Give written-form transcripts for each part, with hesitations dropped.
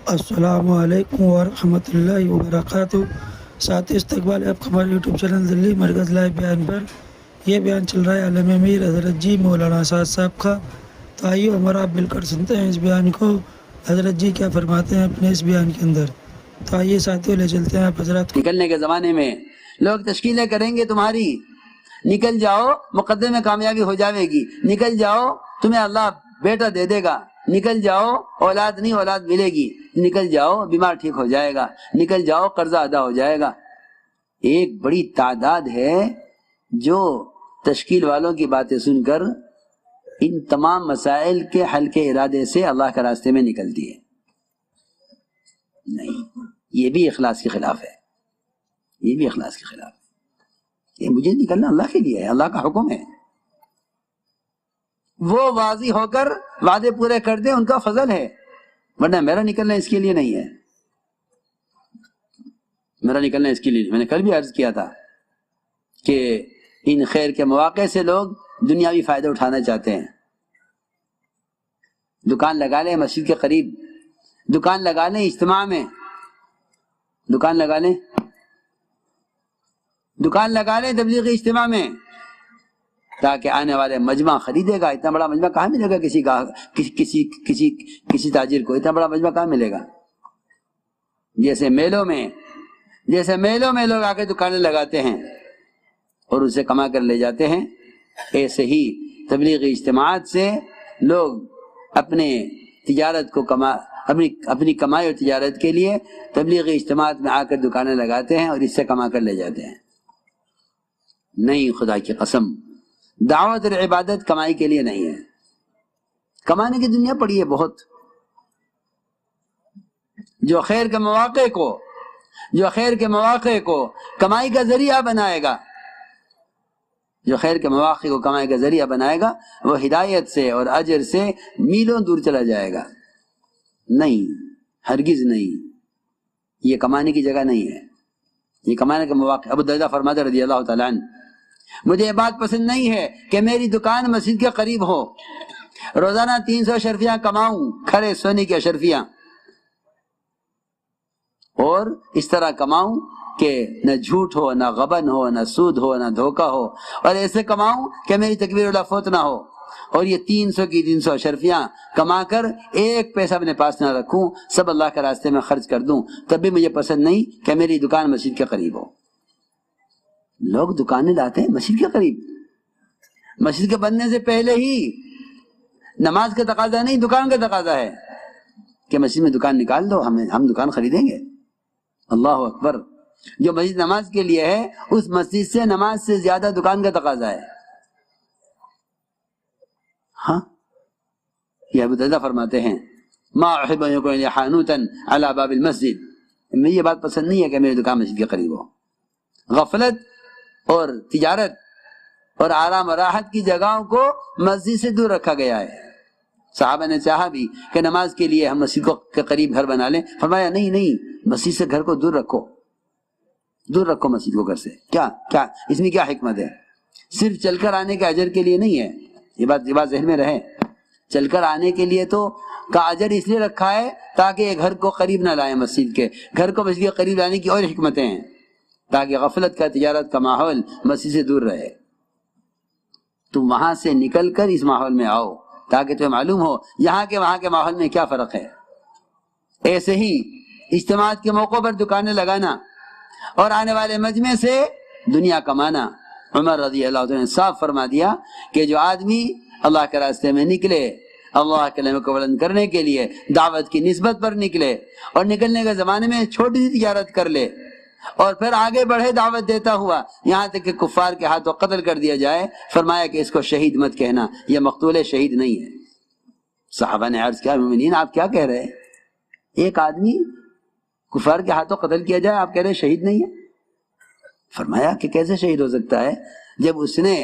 السلام علیکم ورحمۃ اللہ وبرکاتہ۔ ساتھی استقبال ہے آپ کا ہمارے یوٹیوب چینل دلی مرکز لائیو بیان پر۔ یہ بیان چل رہا ہے عالم امیر حضرت جی مولانا اسد صاحب کا۔ تو آئیے عمر آپ مل کر سنتے ہیں اس بیان کو، حضرت جی کیا فرماتے ہیں اپنے اس بیان کے اندر۔ تو آئیے ساتھیوں لے چلتے ہیں آپ حضرات کو۔ نکلنے کے زمانے میں لوگ تشکیلیں کریں گے تمہاری، نکل جاؤ مقدمے میں کامیابی ہو جاوے گی، نکل جاؤ تمہیں اللہ بیٹا دے دے گا، نکل جاؤ اولاد نہیں اولاد ملے گی، نکل جاؤ بیمار ٹھیک ہو جائے گا، نکل جاؤ قرضہ ادا ہو جائے گا۔ ایک بڑی تعداد ہے جو تشکیل والوں کی باتیں سن کر ان تمام مسائل کے حل کے ارادے سے اللہ کے راستے میں نکلتی ہے۔ نہیں، یہ بھی اخلاص کے خلاف ہے، یہ بھی اخلاص کے خلاف ہے۔ یہ مجھے نکلنا اللہ کے لیے ہے، اللہ کا حکم ہے۔ وہ واضح ہو کر وعدے پورے کر دیں، ان کا فضل ہے، ورنہ میرا نکلنا اس کے لیے نہیں ہے، میرا نکلنا اس کے لیے۔ میں نے کل بھی عرض کیا تھا کہ ان خیر کے مواقع سے لوگ دنیاوی فائدہ اٹھانا چاہتے ہیں۔ دکان لگا لیں مسجد کے قریب، دکان لگا لیں اجتماع میں، دکان لگا لیں، دکان لگا لیں تبلیغی اجتماع میں، تاکہ آنے والے مجمع خریدے گا۔ اتنا بڑا مجمع کہاں ملے گا کسی تاجر کو؟ اتنا بڑا مجمع کہاں ملے گا؟ جیسے میلوں میں لوگ آ کے دکانیں لگاتے ہیں اور اسے کما کر لے جاتے ہیں، ایسے ہی تبلیغی اجتماعات سے لوگ اپنے تجارت کو اپنی کمائی اور تجارت کے لیے تبلیغی اجتماعات میں آ کر دکانیں لگاتے ہیں اور اس سے کما کر لے جاتے ہیں۔ نہیں، خدا کی قسم، دعوت اور عبادت کمائی کے لیے نہیں ہے۔ کمانے کی دنیا پڑی ہے بہت۔ جو خیر کے مواقع کو کمائی کا ذریعہ بنائے گا، جو خیر کے مواقع کو کمائی کا ذریعہ بنائے گا، وہ ہدایت سے اور اجر سے میلوں دور چلا جائے گا۔ نہیں، ہرگز نہیں، یہ کمانے کی جگہ نہیں ہے، یہ کمانے کا مواقع۔ ابو درداء فرماتے رضی اللہ تعالیٰ عنہ، مجھے یہ بات پسند نہیں ہے کہ میری دکان مسجد کے قریب ہو، روزانہ 300 اشرفیاں کماؤں، کھڑے سونے کی اشرفیاں، اور اس طرح کماؤں کہ نہ جھوٹ ہو، نہ غبن ہو، نہ سود ہو، نہ دھوکہ ہو، اور ایسے کماؤں کہ میری تکبیر الا فوت نہ ہو، اور یہ 300 اشرفیاں کما کر ایک پیسہ اپنے پاس نہ رکھوں، سب اللہ کے راستے میں خرچ کر دوں، تب بھی مجھے پسند نہیں کہ میری دکان مسجد کے قریب ہو۔ لوگ دکانیں لاتے ہیں مسجد کے قریب، مسجد کے بننے سے پہلے ہی۔ نماز کا تقاضا نہیں، دکان کا تقاضا ہے کہ مسجد میں دکان نکال دو، ہم دکان خریدیں گے۔ اللہ اکبر! جو مسجد نماز کے لیے ہے، اس مسجد سے نماز سے زیادہ دکان کا تقاضا ہے۔ ہاں، یہ ابو درداء فرماتے ہیں، ما احب ان یکون لی حانوتا علی باب المسجد، مجھے یہ بات پسند نہیں ہے کہ میری دکان مسجد کے قریب ہو۔ غفلت اور تجارت اور آرام و راحت کی جگہوں کو مسجد سے دور رکھا گیا ہے۔ صحابہ نے چاہا بھی کہ نماز کے لیے ہم مسجد کے قریب گھر بنا لیں، فرمایا نہیں، مسجد سے گھر کو دور رکھو، دور رکھو مسجد کو گھر سے۔ کیا اس میں کیا حکمت ہے؟ صرف چل کر آنے کے اجر کے لیے نہیں ہے، یہ بات ذہن میں رہے۔ چل کر آنے کے لیے تو کا اجر اس لیے رکھا ہے تاکہ یہ گھر کو قریب نہ لائیں، مسجد کے گھر کو مسجد کے قریب لانے کی اور حکمتیں ہیں، تاکہ غفلت کا تجارت کا ماحول مسجد سے دور رہے۔ تم وہاں سے نکل کر اس ماحول میں آؤ تاکہ تمہیں معلوم ہو یہاں کے وہاں کے ماحول میں کیا فرق ہے۔ ایسے ہی اجتماعات کے موقع پر دکانیں لگانا اور آنے والے مجمع سے دنیا کمانا۔ عمر رضی اللہ عنہ نے صاف فرما دیا کہ جو آدمی اللہ کے راستے میں نکلے، اللہ کے کلمے کو بلند کرنے کے لیے دعوت کی نسبت پر نکلے، اور نکلنے کے زمانے میں چھوٹی سی تجارت کر لے اور پھر آگے بڑھے دعوت دیتا ہوا یہاں تک کہ کفار کے ہاتھوں قتل کر دیا جائے، فرمایا کہ اس کو شہید مت کہنا، یہ مقتول شہید نہیں ہے۔ صحابہ نے عرض کیا، مومنین آپ کیا کہہ رہے ہیں؟ ایک آدمی کفار کے ہاتھوں قتل کیا جائے، آپ کہہ رہے شہید نہیں ہے؟ فرمایا کہ کیسے شہید ہو سکتا ہے جب اس نے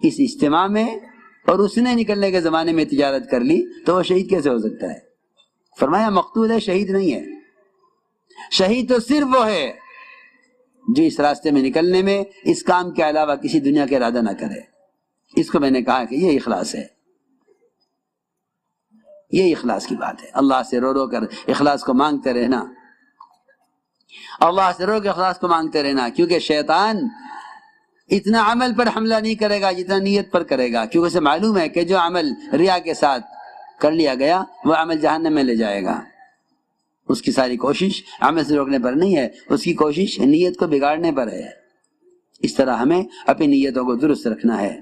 اس اجتماع میں اور اس نے نکلنے کے زمانے میں تجارت کر لی، تو وہ شہید کیسے ہو سکتا ہے؟ فرمایا مقتول ہے، شہید نہیں ہے۔ شہید تو صرف وہ ہے جو اس راستے میں نکلنے میں اس کام کے علاوہ کسی دنیا کا ارادہ نہ کرے۔ اس کو میں نے کہا کہ یہ اخلاص ہے، یہ اخلاص کی بات ہے. اللہ سے رو رو کر اخلاص کو مانگتے رہنا، اللہ سے رو کے اخلاص کو مانگتے رہنا، کیونکہ شیطان اتنا عمل پر حملہ نہیں کرے گا جتنا نیت پر کرے گا، کیونکہ اسے معلوم ہے کہ جو عمل ریا کے ساتھ کر لیا گیا وہ عمل جہنم میں لے جائے گا. اس کی ساری کوشش عمل سے روکنے پر نہیں ہے، اس کی کوشش نیت کو بگاڑنے پر ہے. اس طرح ہمیں اپنی نیتوں کو درست رکھنا ہے.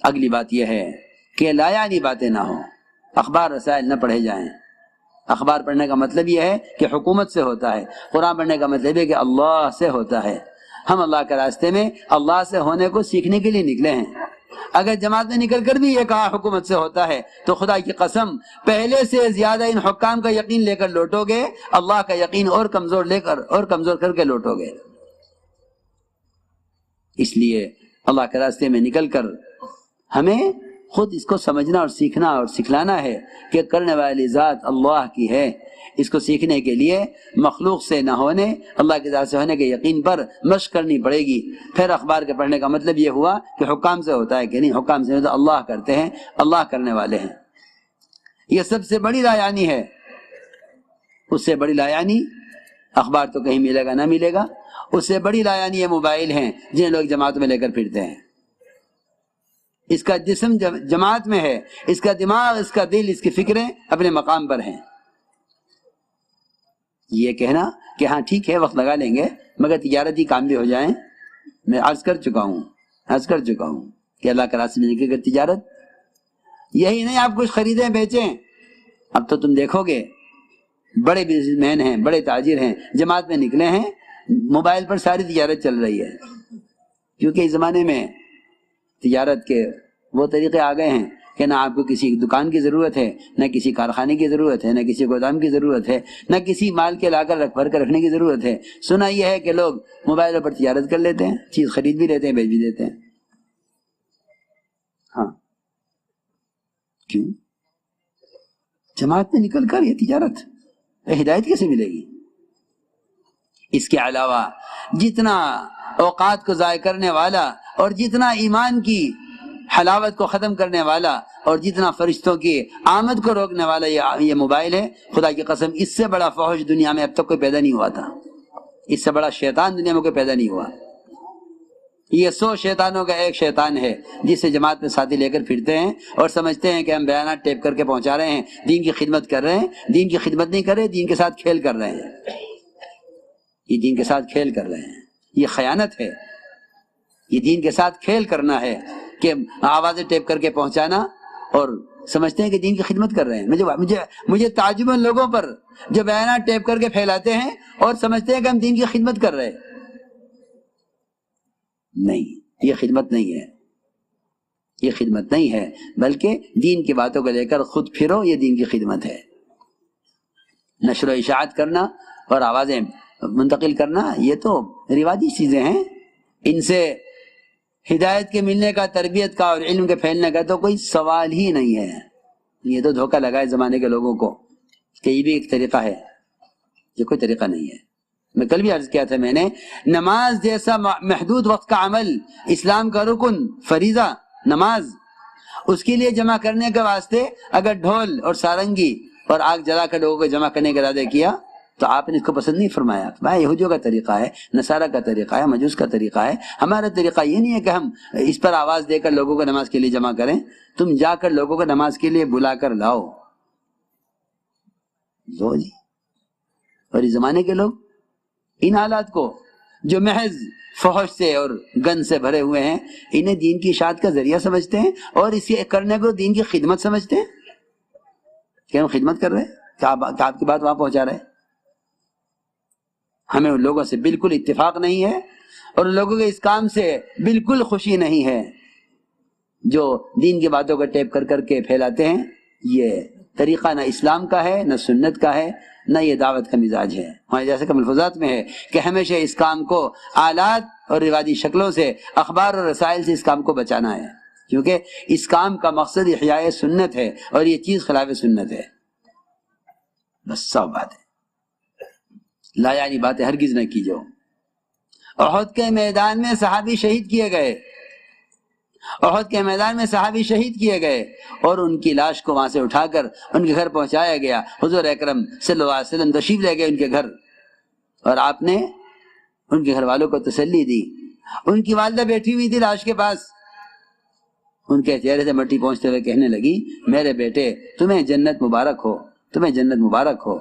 اگلی بات یہ ہے کہ لا یعنی باتیں نہ ہوں، اخبار رسائل نہ پڑھے جائیں. اخبار پڑھنے کا مطلب یہ ہے کہ حکومت سے ہوتا ہے، قرآن پڑھنے کا مطلب ہے کہ اللہ سے ہوتا ہے. ہم اللہ کے راستے میں اللہ سے ہونے کو سیکھنے کے لیے نکلے ہیں. اگر جماعت میں نکل کر بھی یہ کہا حکومت سے ہوتا ہے تو خدا کی قسم پہلے سے زیادہ ان حکام کا یقین لے کر لوٹو گے، اللہ کا یقین اور کمزور لے کر اور کمزور کر کے لوٹو گے. اس لیے اللہ کے راستے میں نکل کر ہمیں خود اس کو سمجھنا اور سیکھنا اور سکھلانا ہے کہ کرنے والی ذات اللہ کی ہے. اس کو سیکھنے کے لیے مخلوق سے نہ ہونے، اللہ کی ذات سے ہونے کے یقین پر مشق کرنی پڑے گی. پھر اخبار کے پڑھنے کا مطلب یہ ہوا کہ حکام سے ہوتا ہے کہ نہیں، حکام سے ہوتا اللہ کرتے ہیں، اللہ کرنے والے ہیں. یہ سب سے بڑی لایعنی ہے. اس سے بڑی لایعنی اخبار تو کہیں ملے گا نہ ملے گا. اس سے بڑی لایعنی یہ موبائل ہیں جنہیں لوگ جماعتوں میں لے کر پھرتے ہیں. اس کا جسم جماعت میں ہے، اس کا دماغ، اس کا دل، اس کی فکریں اپنے مقام پر ہیں. یہ کہنا کہ ہاں ٹھیک ہے وقت لگا لیں گے مگر تجارتی کام بھی ہو جائیں، میں عرض کر چکا ہوں کہ اللہ کا راستے میں نکل کر تجارت یہی نہیں آپ کچھ خریدیں بیچیں. اب تو تم دیکھو گے بڑے بزنس مین ہیں، بڑے تاجر ہیں، جماعت میں نکلے ہیں، موبائل پر ساری تجارت چل رہی ہے. کیونکہ اس زمانے میں تجارت کے وہ طریقے آ گئے ہیں کہ نہ آپ کو کسی دکان کی ضرورت ہے، نہ کسی کارخانے کی ضرورت ہے، نہ کسی گودام کی ضرورت ہے، نہ کسی مال کے لا کر بھر کر رکھنے کی ضرورت ہے. سنا یہ ہے کہ لوگ موبائل پر تجارت کر لیتے ہیں، چیز خرید بھی لیتے ہیں، بیچ بھی دیتے ہیں. ہاں کیوں؟ جماعت میں نکل کر یہ تجارت ہدایت کیسے ملے گی؟ اس کے علاوہ جتنا اوقات کو ضائع کرنے والا اور جتنا ایمان کی حلاوت کو ختم کرنے والا اور جتنا فرشتوں کی آمد کو روکنے والا یہ موبائل ہے، خدا کی قسم اس سے بڑا فحش دنیا میں اب تک کوئی پیدا نہیں ہوا تھا. اس سے بڑا شیطان دنیا میں کوئی پیدا نہیں ہوا. یہ 100 شیطانوں کا ایک شیطان ہے جسے جماعت میں ساتھی لے کر پھرتے ہیں اور سمجھتے ہیں کہ ہم بیانات ٹیپ کر کے پہنچا رہے ہیں، دین کی خدمت کر رہے ہیں. دین کی خدمت نہیں کر رہے، دین کے ساتھ کھیل کر رہے ہیں. یہ دین کے ساتھ کھیل کر رہے ہیں، یہ خیانت ہے. یہ دین کے ساتھ کھیل کرنا ہے کہ آوازیں ٹیپ کر کے پہنچانا اور سمجھتے ہیں کہ دین کی خدمت کر رہے ہیں. مجھے تعجب ان لوگوں پر جو بیانات ٹیپ کر کے پھیلاتے ہیں اور سمجھتے ہیں کہ ہم دین کی خدمت کر رہے ہیں. نہیں، یہ خدمت نہیں ہے، یہ خدمت نہیں ہے، بلکہ دین کی باتوں کو لے کر خود پھرو، یہ دین کی خدمت ہے. نشر و اشاعت کرنا اور آوازیں منتقل کرنا یہ تو رواجی چیزیں ہیں. ان سے ہدایت کے ملنے کا، تربیت کا اور علم کے پھیلنے کا تو کوئی سوال ہی نہیں ہے. یہ تو دھوکہ لگا ہے زمانے کے لوگوں کو کہ یہ بھی ایک طریقہ ہے. یہ کوئی طریقہ نہیں ہے. میں کل بھی عرض کیا تھا میں نے، نماز جیسا محدود وقت کا عمل، اسلام کا رکن، فریضہ نماز، اس کے لیے جمع کرنے کے واسطے اگر ڈھول اور سارنگی اور آگ جلا کر لوگوں کو جمع کرنے کا ارادہ کیا تو آپ نے اس کو پسند نہیں فرمایا. بھائی یہودیوں کا طریقہ ہے، نصارہ کا طریقہ ہے، مجوس کا طریقہ ہے. ہمارا طریقہ یہ نہیں ہے کہ ہم اس پر آواز دے کر لوگوں کو نماز کے لیے جمع کریں. تم جا کر لوگوں کو نماز کے لیے بلا کر لاؤ. لو جی. اور اس زمانے کے لوگ ان حالات کو جو محض فحش سے اور گند سے بھرے ہوئے ہیں، انہیں دین کی اشاعت کا ذریعہ سمجھتے ہیں اور اسے کرنے کو دین کی خدمت سمجھتے ہیں. کہ ہم خدمت کر رہے ہیں، کہ آپ کی بات وہاں پہنچا رہے ہیں. ہمیں ان لوگوں سے بالکل اتفاق نہیں ہے اور ان لوگوں کے اس کام سے بالکل خوشی نہیں ہے جو دین کی باتوں کو ٹیپ کر کر کے پھیلاتے ہیں. یہ طریقہ نہ اسلام کا ہے، نہ سنت کا ہے، نہ یہ دعوت کا مزاج ہے. ہمارے جیسے کہ ملفوظات میں ہے کہ ہمیشہ اس کام کو آلات اور رواجی شکلوں سے، اخبار اور رسائل سے اس کام کو بچانا ہے، کیونکہ اس کام کا مقصد احیاء سنت ہے اور یہ چیز خلاف سنت ہے. بس سب بات ہے. لا یعنی باتیں ہرگز نہ کیجو. احد کے میدان میں صحابی شہید کیے گئے. احد کے میدان میں صحابی شہید کیے گئے اور ان کی لاش کو وہاں سے اٹھا کر ان کے گھر پہنچایا گیا. حضور اکرم صلی اللہ علیہ وسلم تشریف لے گئے ان کے گھر اور آپ نے ان کے گھر والوں کو تسلی دی. ان کی والدہ بیٹھی ہوئی تھی لاش کے پاس، ان کے چہرے سے مٹی پہنچتے ہوئے کہنے لگی میرے بیٹے تمہیں جنت مبارک ہو، تمہیں جنت مبارک ہو.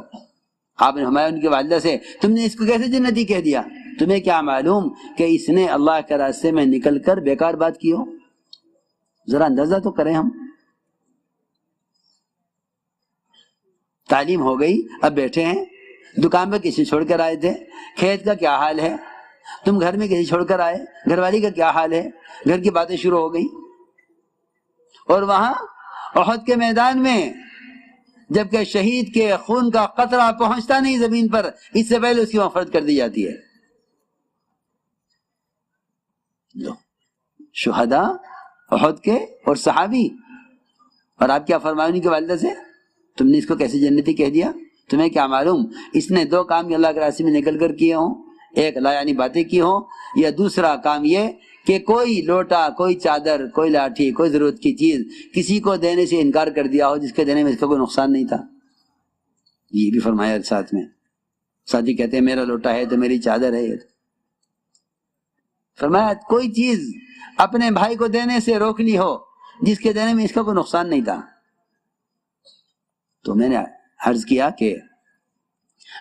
آپ نے فرمایا ان کی والدہ سے تم نے اس کو کیسے جنتی کہہ دیا؟ تمہیں کیا معلوم کہ اس نے اللہ کے راستے میں نکل کر بیکار بات کی ہو؟ ذرا اندازہ تو کریں. ہم تعلیم ہو گئی، اب بیٹھے ہیں، دکان پہ کسی چھوڑ کر آئے تھے، کھیت کا کیا حال ہے؟ تم گھر میں کسی چھوڑ کر آئے، گھر والی کا کیا حال ہے؟ گھر کی باتیں شروع ہو گئی. اور وہاں احد کے میدان میں جبکہ شہید کے خون کا قطرہ پہنچتا نہیں زمین پر، اس سے پہلے اس کی مغفرت کر دی جاتی ہے. شہداء احد کے اور صحابی، اور آپ کیا فرمایا ان کی والدہ سے؟ تم نے اس کو کیسے جنتی کہہ دیا؟ تمہیں کیا معلوم اس نے دو کام اللہ کے راستے میں نکل کر کیے ہوں، ایک لا یعنی باتیں کی ہوں، یا دوسرا کام یہ کہ کوئی لوٹا، کوئی چادر، کوئی لاٹھی، کوئی ضرورت کی چیز کسی کو دینے سے انکار کر دیا ہو جس کے دینے میں اس کا کوئی نقصان نہیں تھا. یہ بھی فرمایا ساتھ میں. ساتھی کہتے ہیں میرا لوٹا ہے تو میری چادر ہے. فرمایا کوئی چیز اپنے بھائی کو دینے سے روک لی ہو جس کے دینے میں اس کا کوئی نقصان نہیں تھا. تو میں نے عرض کیا کہ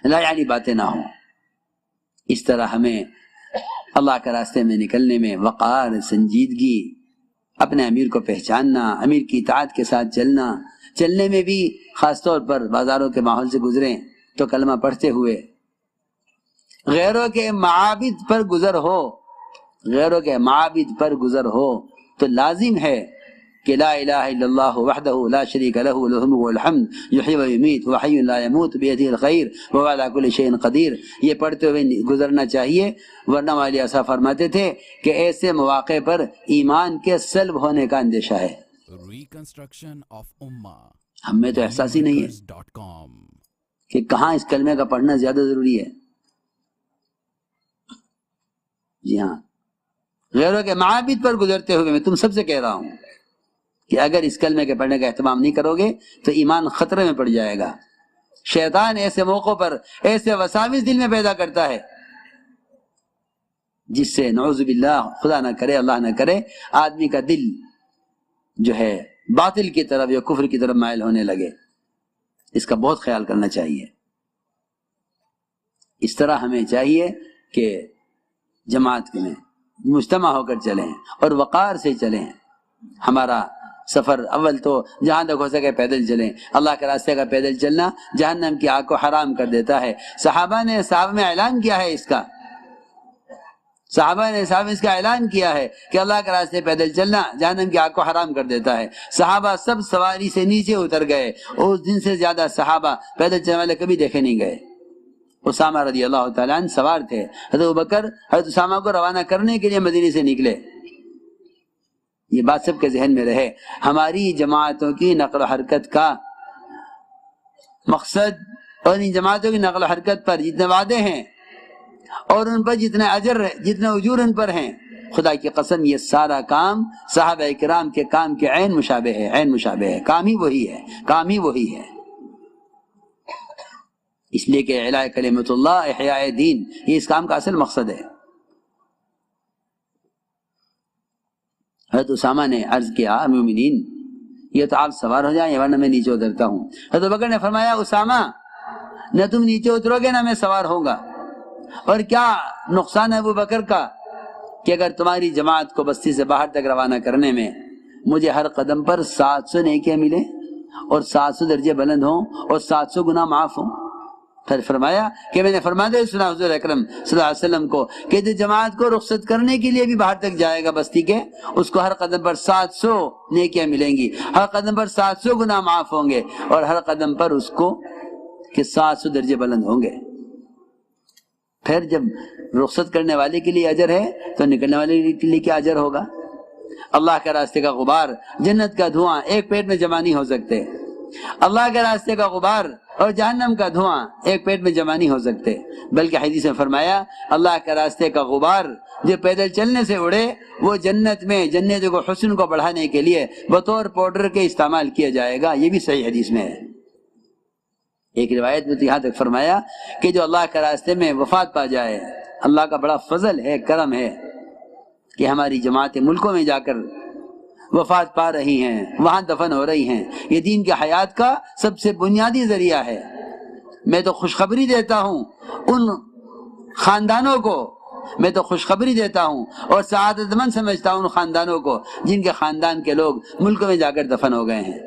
لا یعنی باتیں نہ ہوں. اس طرح ہمیں اللہ کے راستے میں نکلنے میں وقار، سنجیدگی، اپنے امیر کو پہچاننا، امیر کی اطاعت کے ساتھ چلنا، چلنے میں بھی خاص طور پر بازاروں کے ماحول سے گزریں تو کلمہ پڑھتے ہوئے غیروں کے معابد پر گزر ہو، غیروں کے معابد پر گزر ہو تو لازم ہے کہ لا الہ الا اللہ وحدہ لا شریک لہ لہ الملک والحمد یحیی و یمیت وحی لا یموت بیدہ الخیر وہو علی کل شیء قدیر. یہ پڑھتے ہوئے گزرنا چاہیے، ورنہ والی ایسا فرماتے تھے کہ ایسے مواقع پر ایمان کے سلب ہونے کا اندیشہ ہے. ریکنسٹرکشن آف امہ ہم میں تو احساس ہی نہیں ہے کہ کہاں اس کلمے کا پڑھنا زیادہ ضروری ہے. جی ہاں، غیروں کے معابد پر گزرتے ہوئے میں تم سب سے کہہ رہا ہوں کہ اگر اس کلمے کے پڑھنے کا اہتمام نہیں کرو گے تو ایمان خطرے میں پڑ جائے گا. شیطان ایسے موقعوں پر ایسے وساوس دل میں پیدا کرتا ہے جس سے نعوذ باللہ، خدا نہ کرے، اللہ نہ کرے، آدمی کا دل جو ہے باطل کی طرف یا کفر کی طرف مائل ہونے لگے. اس کا بہت خیال کرنا چاہیے. اس طرح ہمیں چاہیے کہ جماعت میں مجتمع ہو کر چلیں اور وقار سے چلیں. ہمارا سفر اول تو جہاں تک ہو سکے پیدل چلیں. اللہ کے راستے کا پیدل چلنا جہنم کی آگ کو حرام کر دیتا ہے. صحابہ نے صحابہ میں اعلان کیا ہے اس کا، صحابہ نے اس کا اعلان کیا ہے کہ اللہ کے راستے پیدل چلنا جہنم کی آگ کو حرام کر دیتا ہے. صحابہ سب سواری سے نیچے اتر گئے. اس دن سے زیادہ صحابہ پیدل چلنے والے کبھی دیکھے نہیں گئے. اسامہ رضی اللہ تعالیٰ عنہ سوار تھے. حضرت ابوبکر حضرت اسامہ کو روانہ کرنے کے لیے مدینے سے نکلے. یہ بات سب کے ذہن میں رہے. ہماری جماعتوں کی نقل و حرکت کا مقصد اور ان جماعتوں کی نقل و حرکت پر جتنے وعدے ہیں اور ان پر جتنے اجر، جتنے اجور ان پر ہیں، خدا کی قسم یہ سارا کام صحابہ کرام کے کام کے عین مشابہ ہے، عین مشابہ ہے. کام ہی وہی ہے، کام ہی وہی ہے. اس لیے کہ اعلاء کلمۃ اللہ، احیاء دین، یہ اس کام کا اصل مقصد ہے. حضرت اسامہ نے عرض کیا مومنین یہ تو آپ سوار ہو جائیں ورنہ میں نیچے اترتا ہوں. حضرت بکر نے فرمایا اسامہ نہ تم نیچے اترو گے نہ میں سوار ہوں گا. اور کیا نقصان ہے ابو بکر کا کہ اگر تمہاری جماعت کو بستی سے باہر تک روانہ کرنے میں مجھے ہر قدم پر 700 نیکیاں ملیں اور 700 درجے بلند ہوں اور 700 گناہ معاف ہوں. پھر فرمایا کہ میں نے فرمایا سنا حضور اکرم صلی اللہ علیہ وسلم کو کہ جو جماعت کو رخصت کرنے کے لیے بھی باہر تک جائے گا بستی کے، اس کو ہر قدم پر 700 نیکیاں ملیں گی، ہر قدم پر 700 گناہ معاف ہوں گے اور ہر قدم پر اس کو کہ 700 درجے بلند ہوں گے. پھر جب رخصت کرنے والے کے لیے اجر ہے تو نکلنے والے کے لیے کیا اجر ہوگا؟ اللہ کے راستے کا غبار، جنت کا دھواں ایک پیٹ میں جمع نہیں ہو سکتے. اللہ کے راستے کا غبار اور جہنم کا دھواں ایک پیٹ میں جمع نہیں ہو سکتے، بلکہ حدیث میں فرمایا اللہ کے راستے کا غبار جو پیدل چلنے سے اڑے وہ جنت میں جنتوں کو حسن کو بڑھانے کے لیے بطور پاؤڈر کے استعمال کیا جائے گا، یہ بھی صحیح حدیث میں ہے۔ ایک روایت میں تو یہاں تک فرمایا کہ جو اللہ کے راستے میں وفات پا جائے، اللہ کا بڑا فضل ہے، کرم ہے کہ ہماری جماعتیں ملکوں میں جا کر وفات پا رہی ہیں، وہاں دفن ہو رہی ہیں، یہ دین کی حیات کا سب سے بنیادی ذریعہ ہے۔ میں تو خوشخبری دیتا ہوں ان خاندانوں کو، میں تو خوشخبری دیتا ہوں اور سعادت مند سمجھتا ہوں ان خاندانوں کو جن کے خاندان کے لوگ ملکوں میں جا کر دفن ہو گئے ہیں،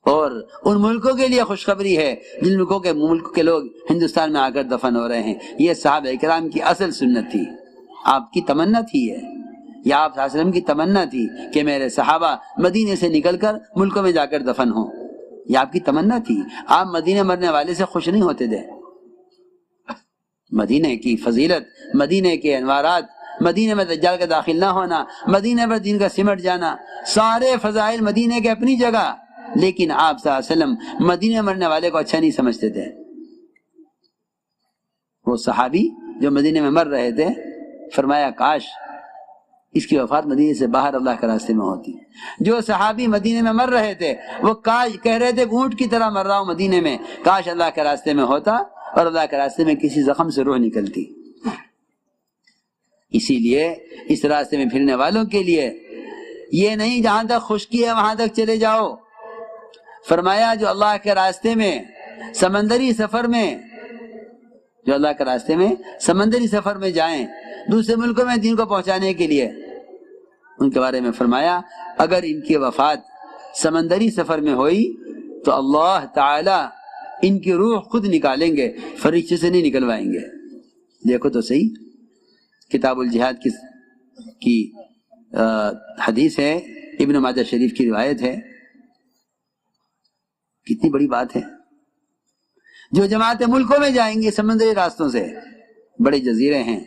اور ان ملکوں کے لیے خوشخبری ہے جن ملک کے لوگ ہندوستان میں آ کر دفن ہو رہے ہیں۔ یہ صحابہ کرام کی اصل سنت تھی، آپ کی تمنا تھی، یا آپ صلی اللہ علیہ وسلم کی تمنا تھی کہ میرے صحابہ مدینے سے نکل کر ملکوں میں جا کر دفن ہوں، یہ آپ کی تمنا تھی۔ آپ مدینے مرنے والے سے خوش نہیں ہوتے تھے۔ مدینے کی فضیلت، مدینے کے انوارات، مدینے میں دجال کا داخل نہ ہونا، مدینے پر دین کا سمٹ جانا، سارے فضائل مدینے کے اپنی جگہ، لیکن آپ صلی اللہ علیہ وسلم مدینے مرنے والے کو اچھا نہیں سمجھتے تھے۔ وہ صحابی جو مدینے میں مر رہے تھے فرمایا کاش اس کی وفات مدینے سے باہر اللہ کے راستے میں ہوتی۔ جو صحابی مدینے میں مر رہے تھے وہ کہہ رہے تھے اونٹ کی طرح مر رہا ہوں مدینے میں، کاش اللہ کے راستے میں ہوتا اور اللہ کے راستے میں کسی زخم سے روح نکلتی۔ اسی لیے اس راستے میں پھرنے والوں کے لیے یہ نہیں جہاں تک خشکی ہے وہاں تک چلے جاؤ، فرمایا جو اللہ کے راستے میں سمندری سفر میں، جو اللہ کے راستے میں سمندری سفر میں جائیں دوسرے ملکوں میں دین کو پہنچانے کے لیے، ان کے بارے میں فرمایا اگر ان کی وفات سمندری سفر میں ہوئی تو اللہ تعالی ان کی روح خود نکالیں گے، فرشتے سے نہیں نکلوائیں گے۔ دیکھو تو صحیح، کتاب الجہاد کی حدیث ہے، ابن ماجہ شریف کی روایت ہے، کتنی بڑی بات ہے۔ جو جماعتیں ملکوں میں جائیں گے سمندری راستوں سے، بڑے جزیرے ہیں،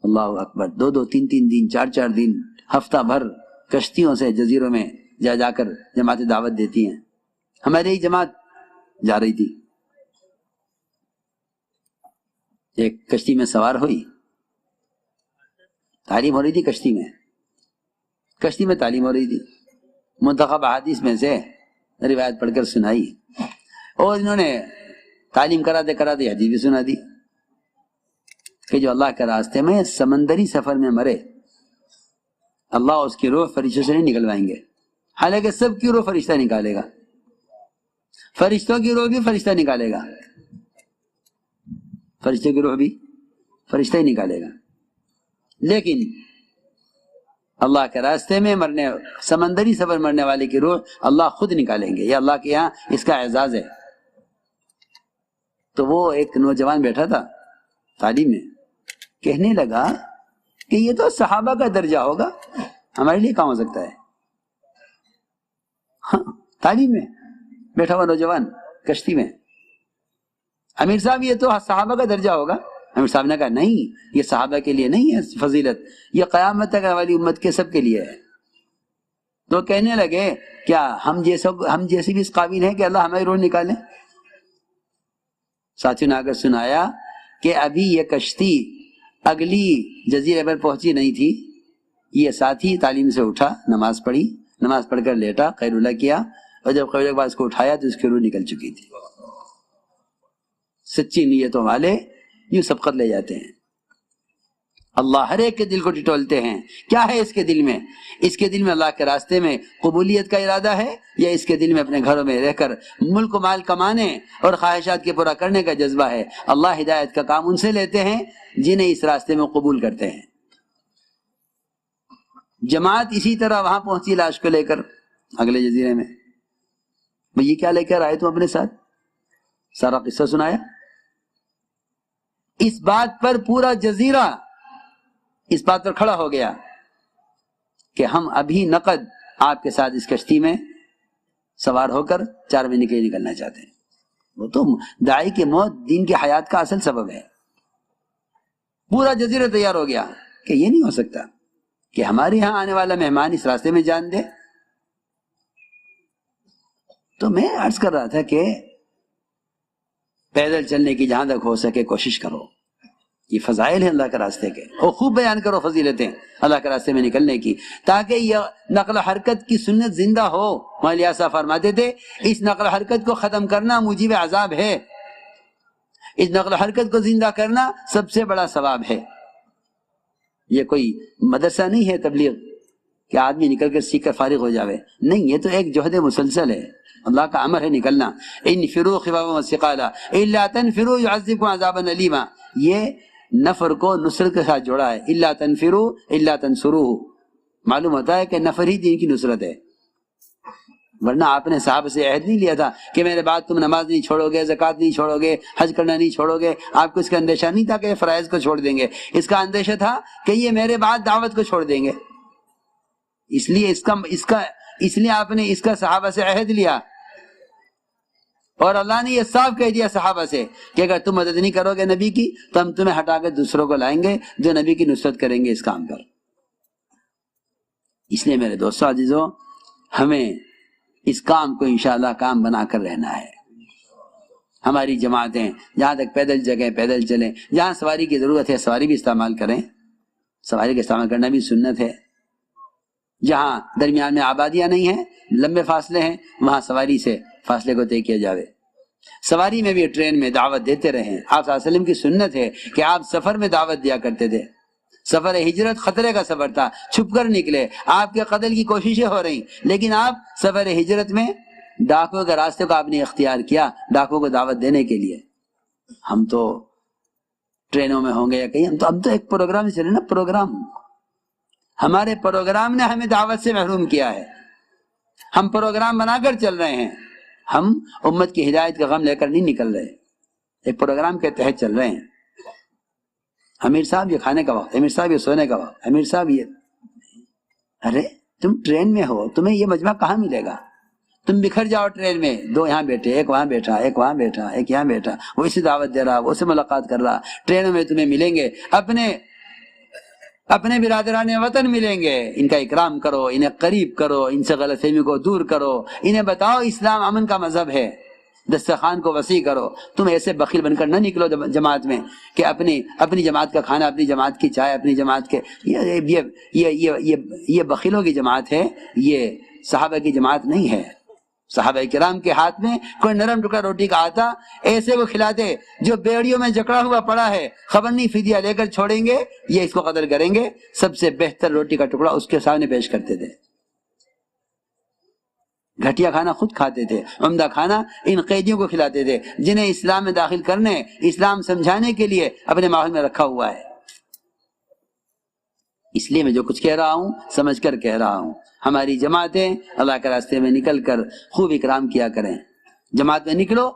اللہ اکبر، 2 3 دن، 4 دن، ہفتہ بھر کشتیوں سے جزیروں میں جا کر جماعتیں دعوت دیتی ہیں۔ ہماری جماعت جا رہی تھی، ایک کشتی میں سوار ہوئی، تعلیم ہو رہی تھی کشتی میں تعلیم ہو رہی تھی، منتخب احادیث میں سے روایت پڑھ کر سنائی، اور انہوں نے تعلیم کراتے حدیث بھی سنا دی کہ جو اللہ کے راستے میں سمندری سفر میں مرے اللہ اس کی روح فرشتوں سے نہیں نکلوائیں گے، حالانکہ سب کی روح فرشتہ نکالے گا، فرشتوں کی روح بھی فرشتہ نکالے گا، فرشتوں کی روح بھی فرشتہ ہی نکالے گا، لیکن اللہ کے راستے میں سمندری سفر مرنے والے کی روح اللہ خود نکالیں گے، یہ اللہ کے یہاں اس کا اعزاز ہے۔ تو وہ ایک نوجوان بیٹھا تھا تعلیم میں، کہنے لگا کہ یہ تو صحابہ کا درجہ ہوگا، ہمارے لیے کہاں ہو سکتا ہے؟ ہاں، تعلیم میں بیٹھا ہوا نوجوان کشتی میں، امیر صاحب یہ تو صحابہ کا درجہ ہوگا۔ امیر صاحب نے کہا نہیں، یہ صحابہ کے لیے نہیں ہے فضیلت، یہ قیامت تک والی امت کے سب کے لیے ہے۔ تو کہنے لگے کیا ہم جیسے بھی اس قابل ہیں کہ اللہ ہماری روح نکالے؟ ساتھیوں نے آگر سنایا کہ ابھی یہ کشتی اگلی جزیرے پر پہنچی نہیں تھی، یہ ساتھی تعلیم سے اٹھا، نماز پڑھی، نماز پڑھ کر لیٹا، خیر اللہ کیا، اور جب خیر اللہ کے بعد اس کو اٹھایا تو اس کی روح نکل چکی تھی۔ سچی نیتوں والے یوں سبقت لے جاتے ہیں۔ اللہ ہر ایک کے دل کو ٹٹولتے ہیں، کیا ہے اس کے دل میں؟ اس کے دل میں اللہ کے راستے میں قبولیت کا ارادہ ہے، یا اس کے دل میں اپنے گھروں میں رہ کر ملک و مال کمانے اور خواہشات کے پورا کرنے کا جذبہ ہے؟ اللہ ہدایت کا کام ان سے لیتے ہیں جنہیں اس راستے میں قبول کرتے ہیں۔ جماعت اسی طرح وہاں پہنچی لاش کو لے کر اگلے جزیرے میں، یہ کیا لے کر آئے تم اپنے ساتھ؟ سارا قصہ سنایا۔ اس بات پر پورا جزیرہ اس بات پر کھڑا ہو گیا کہ ہم ابھی نقد آپ کے ساتھ اس کشتی میں سوار ہو کر 4 مہینے کے لیے نکلنا چاہتے ہیں۔ وہ تو داعی کی موت دین کی حیات کا اصل سبب ہے۔ پورا جزیرہ تیار ہو گیا کہ یہ نہیں ہو سکتا کہ ہمارے یہاں آنے والا مہمان اس راستے میں جان دے۔ تو میں عرض کر رہا تھا کہ پیدل چلنے کی جہاں تک ہو سکے کوشش کرو، یہ فضائل ہیں اللہ کے راستے کے، اور خوب بیان کرو فضیلتیں اللہ کے راستے میں نکلنے کی، تاکہ یہ نقل و حرکت کی سنت زندہ ہو۔ مولانا صاحب فرماتے تھے اس نقل و حرکت کو ختم کرنا موجب عذاب ہے، اس نقل و حرکت کو زندہ کرنا سب سے بڑا ثواب ہے۔ یہ کوئی مدرسہ نہیں ہے تبلیغ کہ آدمی نکل کر سیکھ کر فارغ ہو جاوے، نہیں، یہ تو ایک جہد مسلسل ہے، اللہ کا امر ہے نکلنا۔ انفروا خفافا وثقالا الا تنفروا يعذبكم عذابا الیما، یہ نفر کو نصرت کے ساتھ جوڑا ہے، الا تنفروا الا تنصروه، معلوم ہوتا ہے کہ نفر ہی دین کی نصرت ہے، ورنہ آپ نے صحابہ سے عہد نہیں لیا تھا کہ میرے بعد تم نماز نہیں چھوڑو گے، زکوٰۃ نہیں چھوڑو گے، حج کرنا نہیں چھوڑو گے۔ آپ کو اس کا اندیشہ نہیں تھا کہ یہ فرائض کو چھوڑ دیں گے، اس کا اندیشہ تھا کہ یہ میرے بعد دعوت کو چھوڑ دیں گے، اس لیے آپ نے اس کا صحابہ سے عہد لیا، اور اللہ نے یہ صاف کہہ دیا صحابہ سے کہ اگر تم مدد نہیں کرو گے نبی کی تو ہم تمہیں ہٹا کر دوسروں کو لائیں گے جو نبی کی نصرت کریں گے اس کام پر۔ اس لیے میرے دوستو عزیزو، ہمیں اس کام کو انشاءاللہ کام بنا کر رہنا ہے۔ ہماری جماعتیں جہاں تک پیدل جگہیں پیدل چلیں، جہاں سواری کی ضرورت ہے سواری بھی استعمال کریں، سواری کا استعمال کرنا بھی سنت ہے۔ جہاں درمیان میں آبادیاں نہیں ہیں، لمبے فاصلے ہیں، وہاں سواری سے فاصلے کو طے کیا جاوے۔ سواری میں بھی ٹرین میں دعوت دیتے رہیں، آپ صلی اللہ علیہ وسلم کی سنت ہے کہ آپ سفر میں دعوت دیا کرتے تھے۔ سفر ہجرت خطرے کا سفر تھا، چھپ کر نکلے، آپ کے قتل کی کوششیں ہو رہی، لیکن آپ سفر ہجرت میں ڈاکوؤں کے راستے کو آپ نے اختیار کیا ڈاکوؤں کو دعوت دینے کے لیے۔ ہم تو ٹرینوں میں ہوں گے یا کہیں، ہم تو ایک پروگرام سے چلے نا، پروگرام، ہمارے پروگرام نے ہمیں دعوت سے محروم کیا ہے، ہم پروگرام بنا کر چل رہے ہیں، ہم امت کی ہدایت کا غم لے کر نہیں نکل رہے، ایک پروگرام کے تحت چل رہے ہیں۔ امیر صاحب یہ کھانے کا وقت، امیر صاحب یہ سونے کا وقت، امیر صاحب یہ، ارے تم ٹرین میں ہو، تمہیں یہ مجمع کہاں ملے گا؟ تم بکھر جاؤ ٹرین میں، دو یہاں بیٹھے، ایک وہاں بیٹھا، ایک وہاں بیٹھا، ایک یہاں بیٹھا، وہ اسے دعوت دے رہا، وہ اسے ملاقات کر رہا۔ ٹرینوں میں تمہیں ملیں گے اپنے برادران وطن ملیں گے، ان کا اکرام کرو، انہیں قریب کرو، ان سے غلط فہمی کو دور کرو، انہیں بتاؤ اسلام امن کا مذہب ہے، دسترخوان کو وسیع کرو۔ تم ایسے بخیل بن کر نہ نکلو جماعت میں کہ اپنی جماعت کا کھانا، اپنی جماعت کی چائے، اپنی جماعت کے، یہ بخیلوں کی جماعت ہے، یہ صحابہ کی جماعت نہیں ہے۔ صحابہ کرام کے ہاتھ میں کوئی نرم ٹکڑا روٹی کا آتا ایسے کو کھلاتے جو بیڑیوں میں جکڑا ہوا پڑا ہے، خبر نہیں فدیہ لے کر چھوڑیں گے، یہ اس کو قدر کریں گے، سب سے بہتر روٹی کا ٹکڑا اس کے سامنے پیش کرتے تھے۔ گھٹیا کھانا خود کھاتے تھے، عمدہ کھانا ان قیدیوں کو کھلاتے تھے جنہیں اسلام میں داخل کرنے، اسلام سمجھانے کے لیے اپنے ماحول میں رکھا ہوا ہے۔ اس لیے میں جو کچھ کہہ رہا ہوں سمجھ کر کہہ رہا ہوں، ہماری جماعتیں اللہ کے راستے میں نکل کر خوب اکرام کیا کریں۔ جماعت میں نکلو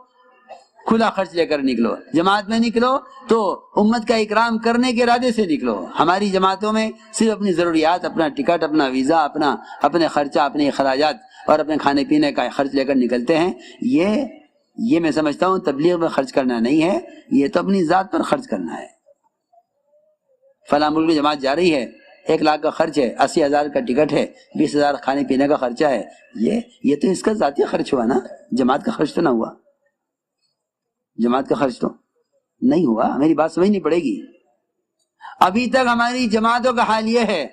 کھلا خرچ لے کر نکلو، جماعت میں نکلو تو امت کا اکرام کرنے کے ارادے سے نکلو۔ ہماری جماعتوں میں صرف اپنی ضروریات، اپنا ٹکٹ، اپنا ویزا، اپنے خرچہ، اپنے اخراجات اور اپنے کھانے پینے کا خرچ لے کر نکلتے ہیں۔ یہ میں سمجھتا ہوں تبلیغ میں خرچ کرنا نہیں ہے، یہ تو اپنی ذات پر خرچ کرنا ہے۔ فلاں ملک میں جماعت جا رہی ہے، 1 لاکھ کا خرچ ہے، 80,000 کا ٹکٹ ہے، 20,000 کھانے پینے کا خرچہ ہے، یہ تو اس کا ذاتی خرچ ہوا نا، جماعت کا خرچ تو نہ ہوا، جماعت کا خرچ تو نہیں ہوا۔ میری بات سمجھنی پڑے گی۔ ابھی تک ہماری جماعتوں کا حال یہ ہے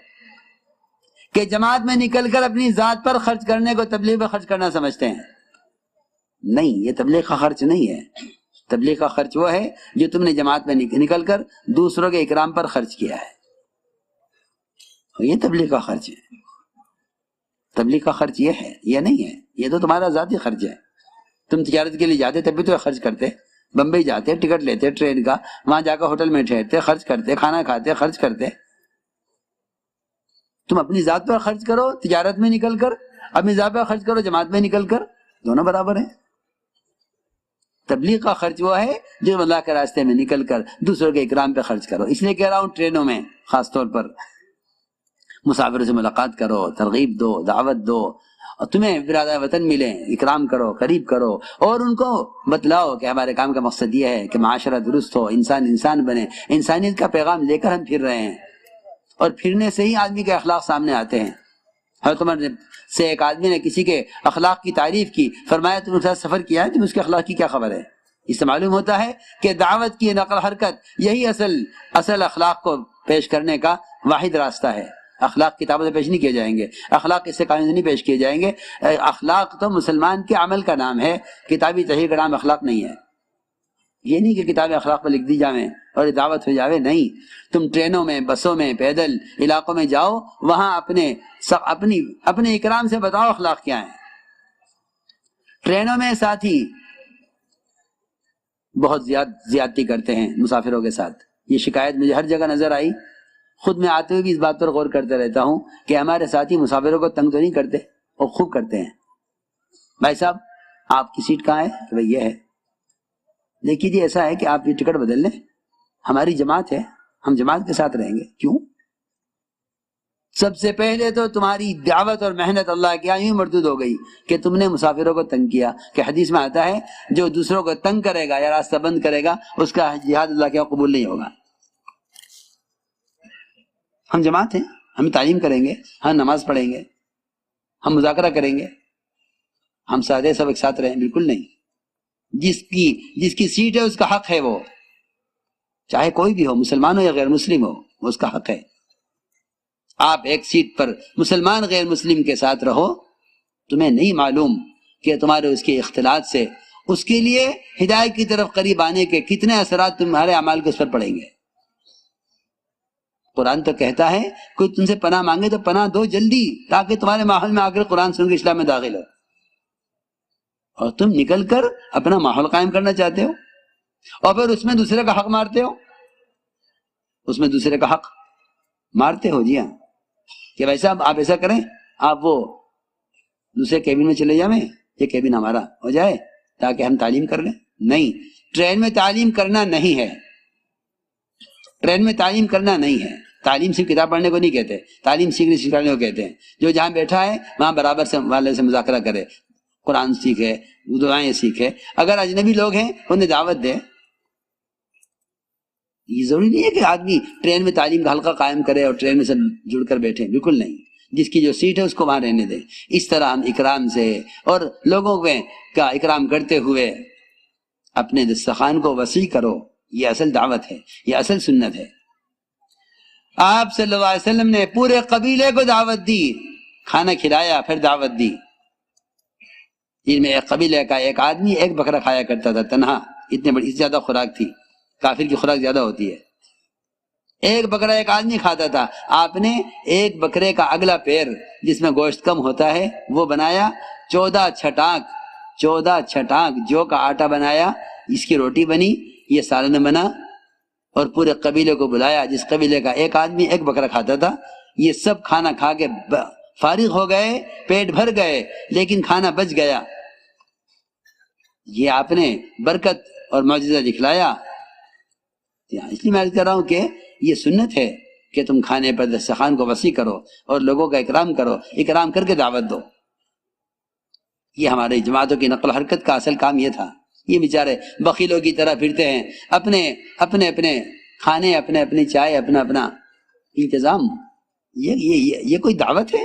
کہ جماعت میں نکل کر اپنی ذات پر خرچ کرنے کو تبلیغ میں خرچ کرنا سمجھتے ہیں۔ نہیں، یہ تبلیغ کا خرچ نہیں ہے۔ تبلیغ کا خرچ وہ ہے جو تم نے جماعت میں نکل کر دوسروں کے اکرام پر خرچ کیا ہے، یہ تبلیغ کا خرچ ہے۔ تبلیغ کا خرچ یہ ہے، یہ نہیں ہے، یہ تو تمہارا ذاتی خرچ ہے۔ تم تجارت کے لیے جاتے تب بھی تو خرچ کرتے، بمبئی جاتے ٹکٹ لیتے ٹرین کا، وہاں جا کر ہوٹل میں ٹھہرتے، خرچ کرتے، کھانا کھاتے، خرچ کرتے۔ تم اپنی ذات پر خرچ کرو تجارت میں نکل کر، اپنی ذات پر خرچ کرو جماعت میں نکل کر، دونوں برابر ہیں۔ تبلیغ کا خرچ وہ ہے جو اللہ کے راستے میں نکل کر دوسروں کے اکرام پہ خرچ کرو۔ اس لیے کہہ رہا ہوں ٹرینوں میں خاص طور پر مسافروں سے ملاقات کرو، ترغیب دو، دعوت دو، اور تمہیں برادر وطن ملیں، اکرام کرو، قریب کرو، اور ان کو بتلاؤ کہ ہمارے کام کا مقصد یہ ہے کہ معاشرہ درست ہو، انسان بنے، انسانیت کا پیغام لے کر ہم پھر رہے ہیں، اور پھرنے سے ہی آدمی کے اخلاق سامنے آتے ہیں۔ حضرت عمر سے ایک آدمی نے کسی کے اخلاق کی تعریف کی، فرمایا تم اس کے ساتھ سفر کیا ہے، تم اس کے اخلاق کی کیا خبر ہے؟ اس سے معلوم ہوتا ہے کہ دعوت کی نقل حرکت یہی اصل اخلاق کو پیش کرنے کا واحد راستہ ہے۔ اخلاق کتابوں سے پیش نہیں کیے جائیں گے، اخلاق اس سے قانون سے نہیں پیش کیے جائیں گے۔ اخلاق تو مسلمان کے عمل کا نام ہے، کتابی تحریر کا نام اخلاق نہیں ہے۔ یہ نہیں کہ کتابیں اخلاق پر لکھ دی جاویں اور دعوت ہو جاوے، نہیں۔ تم ٹرینوں میں، بسوں میں، پیدل علاقوں میں جاؤ، وہاں اپنے اکرام سے بتاؤ اخلاق کیا ہیں۔ ٹرینوں میں ساتھی بہت زیادتی کرتے ہیں مسافروں کے ساتھ، یہ شکایت مجھے ہر جگہ نظر آئی، خود میں آتے ہوئے بھی اس بات پر غور کرتے رہتا ہوں کہ ہمارے ساتھی مسافروں کو تنگ تو نہیں کرتے، اور خوب کرتے ہیں۔ بھائی صاحب آپ کی سیٹ کہاں ہے؟ کہ بھائی یہ ہے۔ دیکھیے جی ایسا ہے کہ آپ یہ ٹکٹ بدل لیں، ہماری جماعت ہے، ہم جماعت کے ساتھ رہیں گے۔ کیوں؟ سب سے پہلے تو تمہاری دعوت اور محنت اللہ کی یوں مردود ہو گئی کہ تم نے مسافروں کو تنگ کیا، کہ حدیث میں آتا ہے جو دوسروں کو تنگ کرے گا یا راستہ بند کرے گا اس کا جہاد اللہ کے یہاں قبول نہیں ہوگا۔ ہم جماعت ہیں، ہم تعلیم کریں گے، ہم نماز پڑھیں گے، ہم مذاکرہ کریں گے، ہم سارے سب ایک ساتھ رہیں، بالکل نہیں۔ جس کی سیٹ ہے اس کا حق ہے، وہ چاہے کوئی بھی ہو، مسلمان ہو یا غیر مسلم ہو، وہ اس کا حق ہے۔ آپ ایک سیٹ پر مسلمان غیر مسلم کے ساتھ رہو، تمہیں نہیں معلوم کہ تمہارے اس کے اختلاط سے اس کے لیے ہدایت کی طرف قریب آنے کے کتنے اثرات تمہارے اعمال کے اس پر پڑیں گے۔ قرآن تو کہتا ہے کوئی تم سے پناہ مانگے تو پناہ دو جلدی، تاکہ تمہارے ماحول میں آ کر قرآن سن کے اسلام میں داخل ہو، اور تم نکل کر اپنا ماحول قائم کرنا چاہتے ہو اور پھر اس میں دوسرے کا حق مارتے ہو، اس میں دوسرے کا حق مارتے ہو۔ جی ہاں، کہ بھائی صاحب آپ ایسا کریں، آپ وہ دوسرے کیبن میں چلے جائیں، یہ کیبن ہمارا ہو جائے تاکہ ہم تعلیم کر لیں۔ نہیں، ٹرین میں تعلیم کرنا نہیں ہے، ٹرین میں تعلیم کرنا نہیں ہے۔ تعلیم صرف کتاب پڑھنے کو نہیں کہتے، تعلیم سیکھنے سکھانے کو کہتے ہیں۔ جو جہاں بیٹھا ہے وہاں برابر سے والے سے مذاکرہ کرے، قرآن سیکھے، دعائیں سیکھے۔ اگر اجنبی لوگ ہیں انہیں دعوت دے۔ یہ ضروری نہیں ہے کہ آدمی ٹرین میں تعلیم کا حلقہ قائم کرے اور ٹرین میں سب جڑ کر بیٹھے، بالکل نہیں۔ جس کی جو سیٹ ہے اس کو وہاں رہنے دیں۔ اس طرح ہم اکرام سے اور لوگوں کا اکرام کرتے ہوئے اپنے دسترخوان کو وسیع کرو، یہ اصل دعوت ہے، یہ اصل سنت ہے۔ آپ صلی اللہ علیہ وسلم نے پورے قبیلے کو دعوت دی، کھانا کھلایا، پھر دعوت دی۔ جن میں ایک قبیلے کا ایک آدمی ایک بکرا کھایا کرتا تھا تنہا، اتنے بڑی زیادہ خوراک تھی، کافر کی خوراک زیادہ ہوتی ہے۔ ایک بکرا ایک آدمی کھاتا تھا، آپ نے ایک بکرے کا اگلا پیر جس میں گوشت کم ہوتا ہے وہ بنایا، 14 چھٹانک جو کا آٹا بنایا، اس کی روٹی بنی، یہ سالن بنا، اور پورے قبیلے کو بلایا۔ جس قبیلے کا ایک آدمی ایک بکرا کھاتا تھا، یہ سب کھانا کھا کے فارغ ہو گئے، پیٹ بھر گئے، لیکن کھانا بچ گیا۔ یہ آپ نے برکت اور معجزہ دکھلایا۔ اس لیے میں عرض کر رہا ہوں کہ یہ سنت ہے کہ تم کھانے پر دسترخوان کو وسیع کرو اور لوگوں کا اکرام کرو، اکرام کر کے دعوت دو۔ یہ ہماری جماعتوں کی نقل و حرکت کا اصل کام یہ تھا۔ یہ بیچارے بخیلوں کی طرح پھرتے ہیں، اپنے کھانے، اپنی چائے، اپنا انتظام۔ یہ کوئی دعوت ہے؟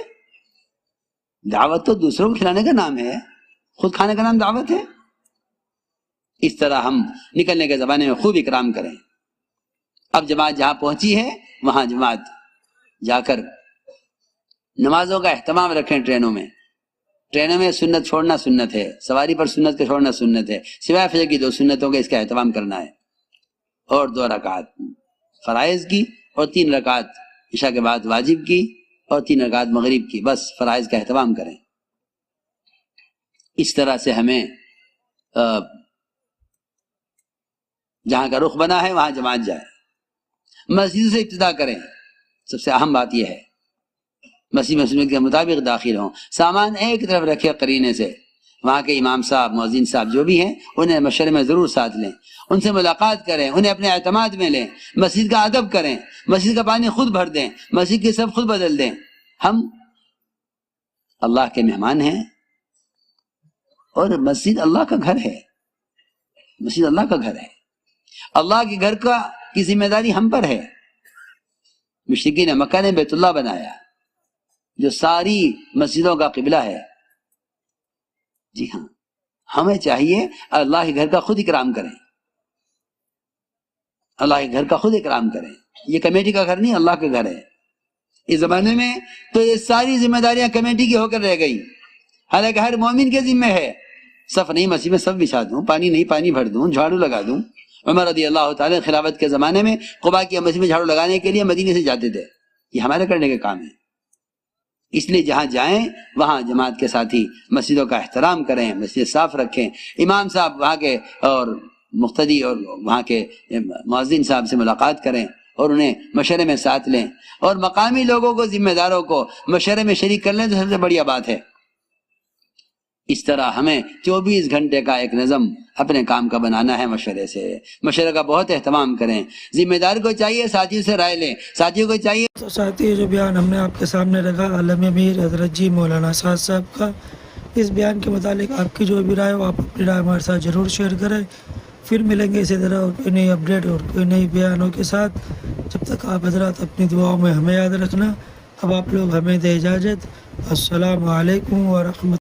دعوت تو دوسروں کو کھلانے کا نام ہے، خود کھانے کا نام دعوت ہے۔ اس طرح ہم نکلنے کے زمانے میں خوب اکرام کریں۔ اب جماعت جہاں پہنچی ہے وہاں جماعت جا کر نمازوں کا اہتمام رکھیں۔ ٹرینوں میں سنت چھوڑنا سنت ہے، سواری پر سنت کو چھوڑنا سنت ہے، سوائے فجر کی 2 سنتوں کا اس کا اہتمام کرنا ہے، اور 2 رکعت فرائض کی اور 3 رکعت عشاء کے بعد واجب کی اور 3 رکعت مغرب کی، بس فرائض کا اہتمام کریں۔ اس طرح سے ہمیں جہاں کا رخ بنا ہے وہاں جماعت جائے۔ مسجد سے ابتدا کریں، سب سے اہم بات یہ ہے، مسجد مسلم کے مطابق داخل ہوں، سامان ایک طرف رکھے قرینے سے، وہاں کے امام صاحب، مؤذن صاحب جو بھی ہیں انہیں مشورے میں ضرور ساتھ لیں، ان سے ملاقات کریں، انہیں اپنے اعتماد میں لیں، مسجد کا ادب کریں، مسجد کا پانی خود بھر دیں، مسجد کے سب خود بدل دیں۔ ہم اللہ کے مہمان ہیں اور مسجد اللہ کا گھر ہے، مسجد اللہ کا گھر ہے، اللہ کے گھر کی ذمہ داری ہم پر ہے۔ مشرکین مکہ نے بیت اللہ بنایا، جو ساری مسجدوں کا قبلہ ہے. جی ہاں، ہمیں چاہیے اللہ کے گھر کا خود اکرام کریں، اللہ کے گھر کا خود اکرام کریں. یہ کمیٹی کا گھر نہیں، اللہ کا گھر ہے. اس زمانے میں تو یہ ساری ذمہ داریاں کمیٹی کی ہو کر رہ گئی، حالانکہ ہر مومن کے ذمہ ہے. صف نہیں مسجد میں صف بچھا دوں، پانی نہیں پانی بھر دوں، جھاڑو لگا دوں. عمر رضی اللہ تعالی خلافت کے زمانے میں قباء کی مسجد میں جھاڑو لگانے کے لیے مدینے سے جاتے تھے. یہ ہمارے کرنے کے کام ہے. اس لیے جہاں جائیں وہاں جماعت کے ساتھی مسجدوں کا احترام کریں، مسجد صاف رکھیں. امام صاحب وہاں کے اور مقتدی اور وہاں کے مؤذن صاحب سے ملاقات کریں اور انہیں مشورے میں ساتھ لیں، اور مقامی لوگوں کو، ذمہ داروں کو مشورے میں شریک کر لیں تو سب سے بڑھیا بات ہے. اس طرح ہمیں 24 گھنٹے کا ایک نظم اپنے کام کا بنانا ہے. مشورے کا بہت اہتمام کریں. ذمہ دار کو چاہیے ساتھیوں سے رائے لیں، ساتھیوں کو چاہیے. تو ساتھی جو بیان ہم نے آپ کے سامنے رکھا عالم امیر حضرت جی مولانا سعد صاحب کا، اس بیان کے متعلق آپ کی جو بھی رائے ہو آپ اپنی رائے ہمارے ساتھ ضرور شیئر کریں. پھر ملیں گے اسی طرح اور کوئی نئی اپڈیٹ اور کوئی نئی بیانوں کے ساتھ. جب تک آپ حضرات اپنی دعاؤں میں ہمیں یاد رکھنا. اب آپ لوگ ہمیں دے اجازت. السلام علیکم ورحمۃ